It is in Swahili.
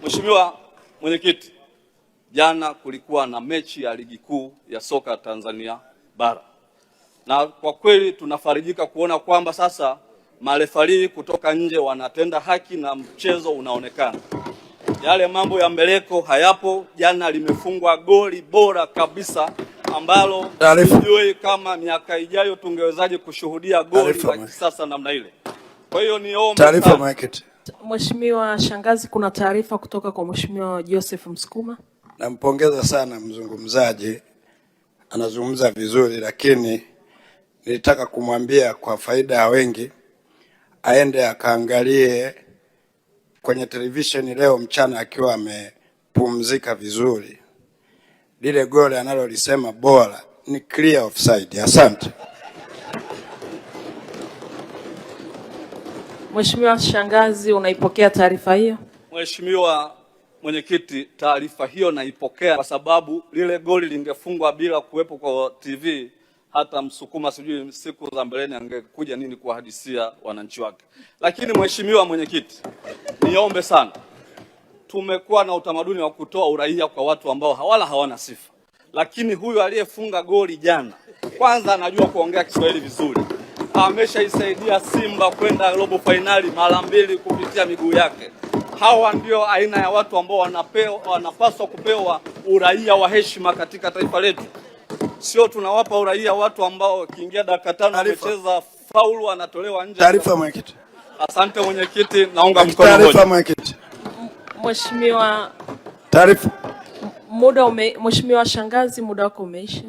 Mheshimiwa Mwenyekiti, jana kulikuwa na mechi ya ligi kuu ya soka Tanzania bara, na kwa kweli tunafarijika kuona kwamba sasa marefari kutoka nje wanatenda haki na mchezo unaonekana. Yale mambo ya mbeleko hayapo. Jana limefungwa goli bora kabisa ambalo sijui kama miaka ijayo tungewezaje kushuhudia goli la kisasa namna ile. Kwa hiyo niombe taarifa Mwenyekiti. Mheshimiwa Shangazi, kuna taarifa kutoka kwa Mheshimiwa Joseph Msukuma. Nampongeza sana mzungumzaji, anazungumza vizuri, lakini nilitaka kumwambia kwa faida ya wengi aende akaangalie kwenye televisheni leo mchana akiwa amepumzika vizuri. Lile goli analolisema bora ni clear offside. Asante. Mheshimiwa Shangazi, unaipokea taarifa hiyo? Mheshimiwa Mwenyekiti, taarifa hiyo naipokea kwa sababu lile goli lingefungwa bila kuwepo kwa TV, hata Msukuma sijui siku za mbeleni angekuja nini kuhadisia wananchi wake. Lakini Mheshimiwa Mwenyekiti, niombe sana, tumekuwa na utamaduni wa kutoa uraia kwa watu ambao hawana sifa, lakini huyu aliyefunga goli jana kwanza anajua kuongea Kiswahili vizuri, ameshaisaidia Simba kwenda robo finali mara 2 kupitia miguu yake. Hawa ndio aina ya watu ambao wanapaswa kupewa uraia wa heshima katika taifa letu. Sio tunawapa uraia watu ambao kiingia dakika 5 wamecheza faulu anatolewa nje. Taarifa Mwenyekiti. Asante Mwenyekiti, naunga mkono hoja. Taarifa Mwenyekiti. Mheshimiwa, taarifa. Mheshimiwa Shangazi, muda wako umeisha.